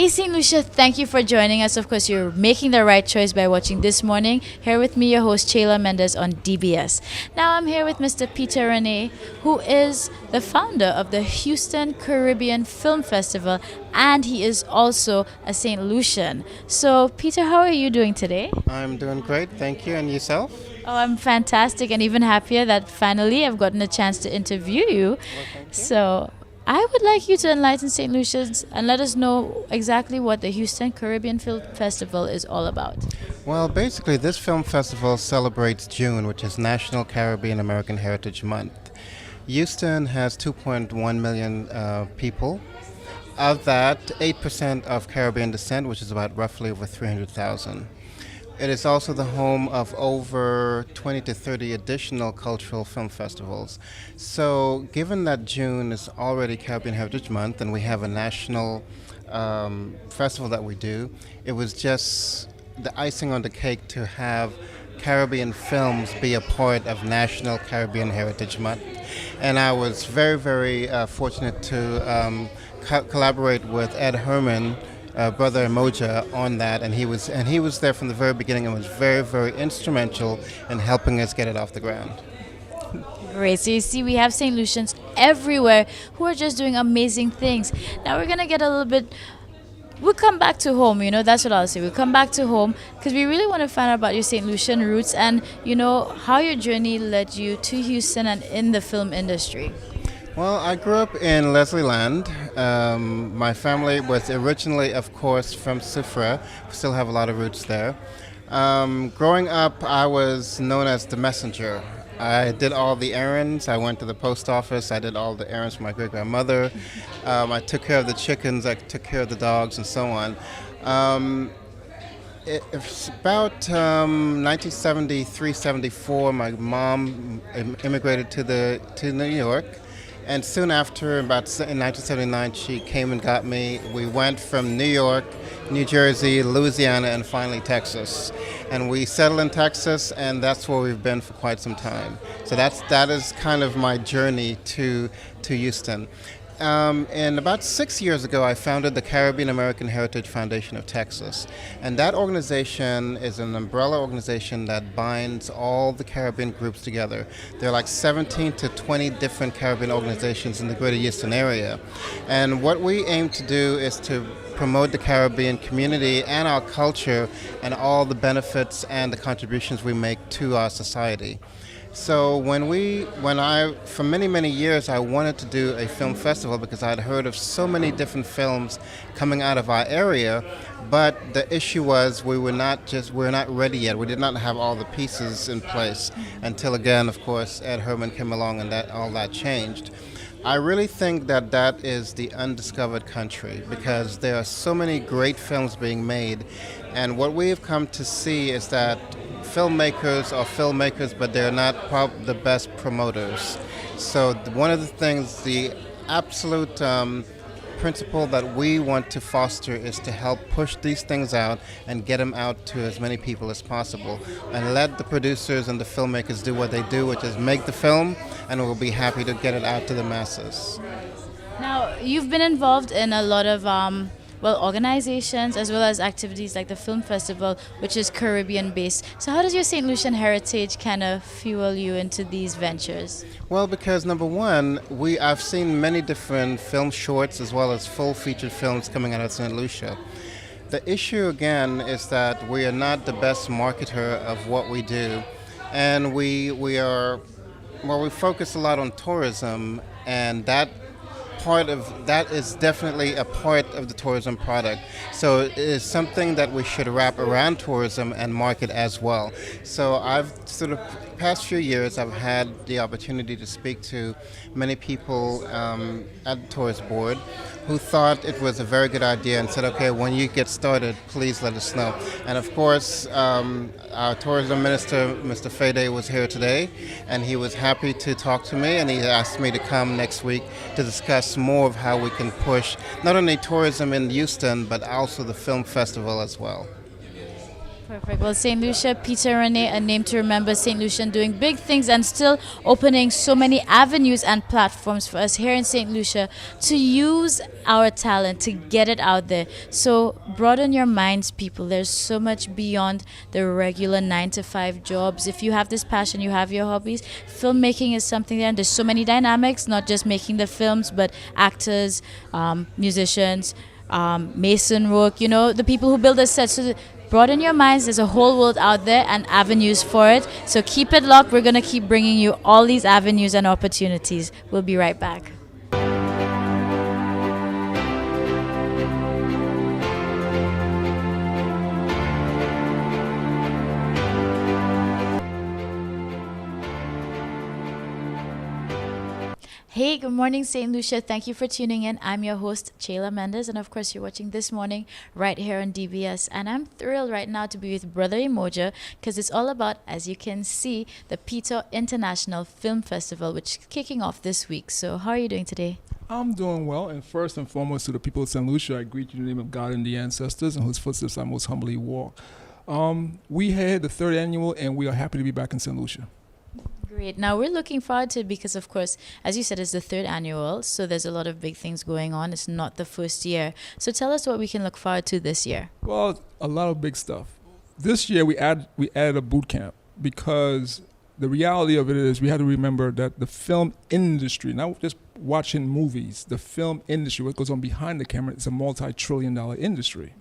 Hey, St. Lucia, thank you for joining us. Of course, you're making the right choice by watching This Morning. Here with me, your host, Chayla Mendez on DBS. Now, I'm here with Mr. Peter Rene, who is the founder of the Houston Caribbean Film Festival, and he is also a St. Lucian. So, Peter, how are you doing today? I'm doing great, thank you. And yourself? Oh, I'm fantastic and even happier that finally I've gotten a chance to interview you. Well, thank you. So, I would like you to enlighten St. Lucians and let us know exactly what the Houston Caribbean Film Festival is all about. Well, basically, this film festival celebrates June, which is National Caribbean American Heritage Month. Houston has 2.1 million people. Of that, 8% of Caribbean descent, which is about roughly over 300,000. It is also the home of over 20 to 30 additional cultural film festivals. So, given that June is already Caribbean Heritage Month and we have a national festival that we do, it was just the icing on the cake to have Caribbean films be a part of National Caribbean Heritage Month. And I was very, very fortunate to collaborate with Ed Herman, brother Moja, on that, and he was there from the very beginning and was very, very instrumental in helping us get it off the ground. Great. So you see, we have St. Lucians everywhere who are just doing amazing things. Now we're going to get a little bit. We'll come back to home, that's what I'll say. We'll come back to home because we really want to find out about your St. Lucian roots and, how your journey led you to Houston and in the film industry. Well, I grew up in Leslie Land. My family was originally, of course, from Sufra. We still have a lot of roots there. Growing up, I was known as the messenger. I did all the errands. I went to the post office. I did all the errands for my great-grandmother. I took care of the chickens. I took care of the dogs and so on. It's about 1973-74. My mom immigrated to New York. And soon after, about in 1979, she came and got me. We went from New York, New Jersey, Louisiana, and finally Texas. And we settled in Texas, and that's where we've been for quite some time. So that is kind of my journey to Houston. And about 6 years ago, I founded the Caribbean American Heritage Foundation of Texas. And that organization is an umbrella organization that binds all the Caribbean groups together. There are like 17 to 20 different Caribbean organizations in the greater Houston area. And what we aim to do is to promote the Caribbean community and our culture and all the benefits and the contributions we make to our society. So for many, many years, I wanted to do a film festival because I had heard of so many different films coming out of our area, but the issue was we were not ready yet. We did not have all the pieces in place until, again, of course, Ed Herman came along and all that changed. I really think that is the undiscovered country because there are so many great films being made, and what we have come to see is that filmmakers are filmmakers, but they're not the best promoters. So one of the things, the absolute principle that we want to foster is to help push these things out and get them out to as many people as possible and let the producers and the filmmakers do what they do, which is make the film, and we'll be happy to get it out to the masses. Now, you've been involved in a lot of organizations as well as activities like the film festival, which is Caribbean based. So how does your St. Lucian heritage kind of fuel you into these ventures? Well, because number one, I've seen many different film shorts as well as full featured films coming out of St. Lucia. The issue again is that we are not the best marketer of what we do, and we focus a lot on tourism, and that is definitely a part of the tourism product. So it is something that we should wrap around tourism and market as well. So I've past few years, I've had the opportunity to speak to many people at the tourist board who thought it was a very good idea and said, okay, when you get started, please let us know. And of course, our tourism minister, Mr. Fede, was here today, and he was happy to talk to me, and he asked me to come next week to discuss more of how we can push not only tourism in Houston, but also the film festival as well. Perfect. Well, St. Lucia, Peter Rene, a name to remember. St. Lucian doing big things and still opening so many avenues and platforms for us here in St. Lucia to use our talent to get it out there. So broaden your minds, people. There's so much beyond the regular 9 to 5 jobs. If you have this passion, you have your hobbies, filmmaking is something there. And there's so many dynamics, not just making the films, but actors, musicians, mason work, the people who build the sets. So broaden your minds. There's a whole world out there and avenues for it. So keep it locked. We're going to keep bringing you all these avenues and opportunities. We'll be right back. Hey, good morning, St. Lucia. Thank you for tuning in. I'm your host, Chayla Mendes, and of course, you're watching This Morning right here on DBS. And I'm thrilled right now to be with Brother Emoja because it's all about, as you can see, the Peter International Film Festival, which is kicking off this week. So, how are you doing today? I'm doing well, and first and foremost to the people of St. Lucia, I greet you in the name of God and the ancestors, in whose footsteps I most humbly walk. We had the third annual, and we are happy to be back in St. Lucia. Great. Now we're looking forward to it because, of course, as you said, it's the third annual, so there's a lot of big things going on. It's not the first year. So tell us what we can look forward to this year. Well, a lot of big stuff. This year we added a boot camp because the reality of it is we had to remember that the film industry, not just watching movies, the film industry, what goes on behind the camera, is a multi-trillion-dollar industry.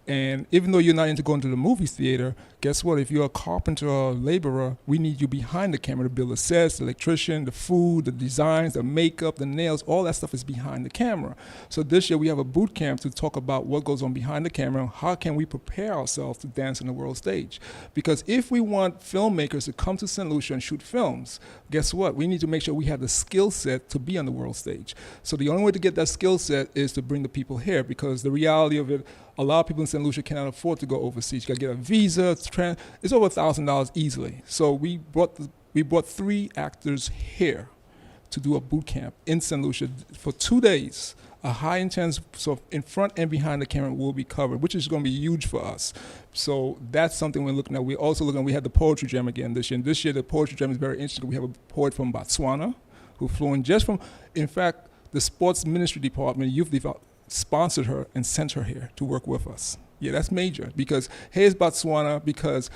And even though you're not into going to the movie theater, guess what? If you're a carpenter or a laborer, we need you behind the camera to build the sets, the electrician, the food, the designs, the makeup, the nails, all that stuff is behind the camera. So this year we have a boot camp to talk about what goes on behind the camera and how can we prepare ourselves to dance on the world stage. Because if we want filmmakers to come to St. Lucia and shoot films, guess what? We need to make sure we have the skill set to be on the world stage. So the only way to get that skill set is to bring the people here, because the reality of it, a lot of people in St. Lucia cannot afford to go overseas. You got to get a visa. It's over $1,000 easily. So we brought 3 actors here to do a boot camp in St. Lucia for 2 days. A high intense, so in front and behind the camera will be covered, which is going to be huge for us. So that's something we're looking at. We're also looking, we had the Poetry Jam again this year. And this year the Poetry Jam is very interesting. We have a poet from Botswana who flew in just from, in fact, the Sports Ministry Department, Youth Development, sponsored her and sent her here to work with us. Yeah, that's major, because here's Botswana, because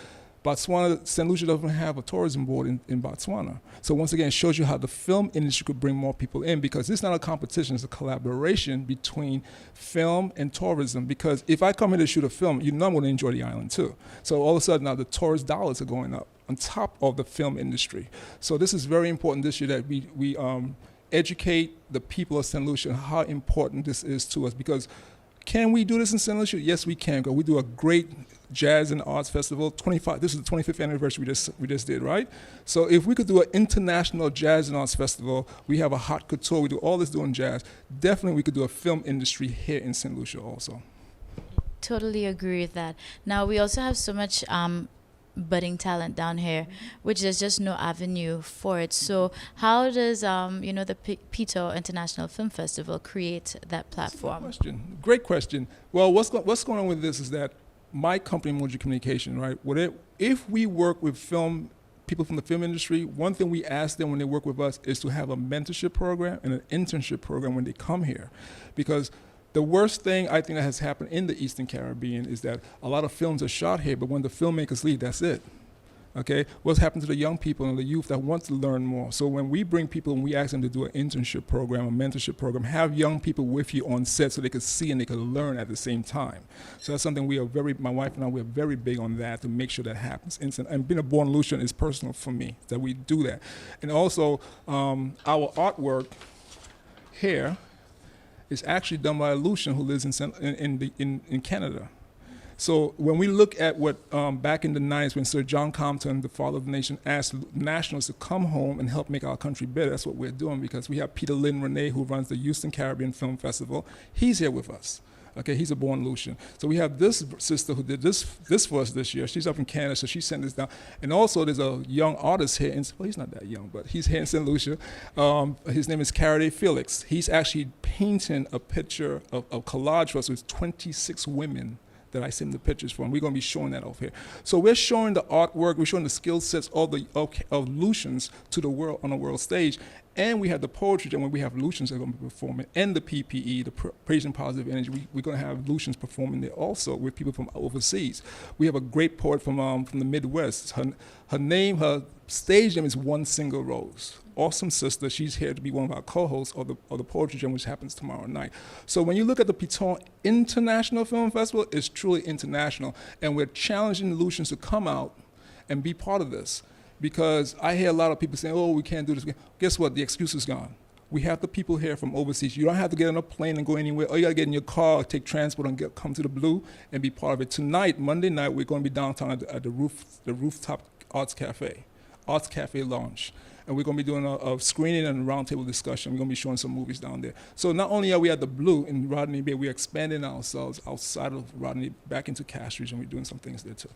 Botswana, St. Lucia doesn't have a tourism board in Botswana. So once again, it shows you how the film industry could bring more people in, because it's not a competition, it's a collaboration between film and tourism. Because if I come here to shoot a film, you know I'm going to enjoy the island too. So all of a sudden now the tourist dollars are going up on top of the film industry. So this is very important this year that we educate the people of St. Lucia how important this is to us. Because can we do this in St. Lucia? Yes, we can. Because we do a great jazz and arts festival. This is the 25th anniversary we just did, right? So if we could do an international jazz and arts festival, we have a hot couture, we do all this doing jazz. Definitely we could do a film industry here in St. Lucia also. Totally agree with that. Now we also have so much budding talent down here, which there's just no avenue for it. So how does the Peter International Film Festival create that platform? Great question. Well, what's going on with this is that my company, Emoji Communication, right? If we work with people from the film industry, one thing we ask them when they work with us is to have a mentorship program and an internship program when they come here, because the worst thing I think that has happened in the Eastern Caribbean is that a lot of films are shot here, but when the filmmakers leave, that's it. Okay? What's happened to the young people and the youth that want to learn more? So when we bring people and we ask them to do an internship program, a mentorship program, have young people with you on set so they could see and they could learn at the same time. So that's something my wife and I, we're very big on that to make sure that happens. And being a born Lucian is personal for me, that we do that. And also, our artwork here is actually done by a Lucian who lives in Canada. So when we look at what back in the 90s when Sir John Compton, the father of the nation, asked nationals to come home and help make our country better, that's what we're doing, because we have Peter Lynn Rene, who runs the Houston Caribbean Film Festival. He's here with us. Okay, he's a born Lucian. So we have this sister who did this for us this year. She's up in Canada, so she sent this down. And also there's a young artist here, well, he's not that young, but he's here in St. Lucia. His name is Carade Felix. He's actually painting a picture of collage for us with 26 women that I sent the pictures from. We're going to be showing that over here. So we're showing the artwork, we're showing the skill sets of Lucians to the world on the world stage. And we have the poetry jam when we have Lucians that are going to be performing, and the PPE, the Praising Positive Energy. We're going to have Lucians performing there also with people from overseas. We have a great poet from the Midwest. Her stage name is One Single Rose. Awesome sister. She's here to be one of our co-hosts of the poetry jam, which happens tomorrow night. So when you look at the Piton International Film Festival, it's truly international, and we're challenging the Lucians to come out and be part of this. Because I hear a lot of people saying, oh, we can't do this. Guess what? The excuse is gone. We have the people here from overseas. You don't have to get on a plane and go anywhere. All you got to get in your car, take transport, and come to the Blue and be part of it. Tonight, Monday night, we're going to be downtown at the Rooftop Arts Cafe Lounge. And we're going to be doing a screening and a roundtable discussion. We're going to be showing some movies down there. So not only are we at the Blue in Rodney Bay, we're expanding ourselves outside of Rodney back into Castridge, and we're doing some things there too.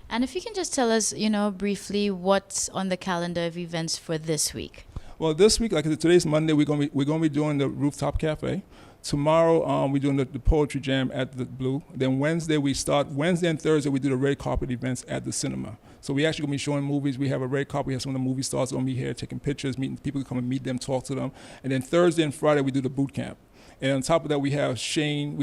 And if you can just tell us, briefly what's on the calendar of events for this week. Well, this week, like I said, today's Monday, we're going to be doing the Rooftop Cafe. Tomorrow, we're doing the poetry jam at the Blue. Then Wednesday and Thursday, we do the red carpet events at the cinema. So we actually going to be showing movies. We have a red carpet. We have some of the movie stars going to be here taking pictures, meeting people, come and meet them, talk to them. And then Thursday and Friday, we do the boot camp. And on top of that, we have Shane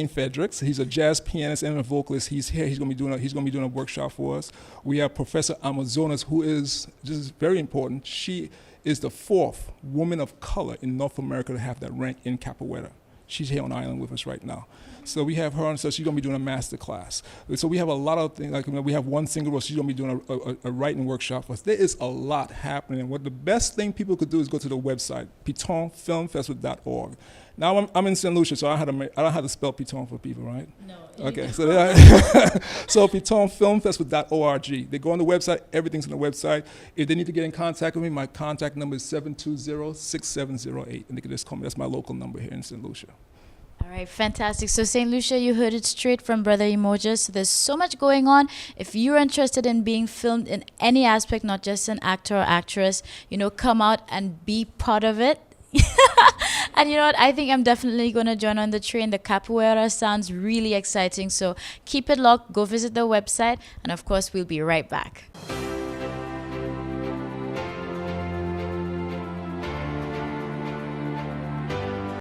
Fredericks. He's a jazz pianist and a vocalist. He's here. He's going to be doing a workshop for us. We have Professor Amazonas, who is, this is very important, she is the 4th woman of color in North America to have that rank in capoeira. She's here on island with us right now. So we have her, and so she's going to be doing a master class. So we have a lot of things, like we have One Single Rose. She's going to be doing a writing workshop for us. There is a lot happening. And what the best thing people could do is go to the website, pitonfilmfestival.org. Now I'm in St. Lucia, so I don't have to spell Piton for people, right? No. Okay, so pitonfilmfestival.org. They go on the website, everything's on the website. If they need to get in contact with me, my contact number is 720-6708, and they can just call me. That's my local number here in St. Lucia. All right, fantastic. So St. Lucia, you heard it straight from Brother Emoja. So there's so much going on. If you're interested in being filmed in any aspect, not just an actor or actress, come out and be part of it. And you know what? I think I'm definitely going to join on the train. The capoeira sounds really exciting. So keep it locked. Go visit the website. And of course, we'll be right back.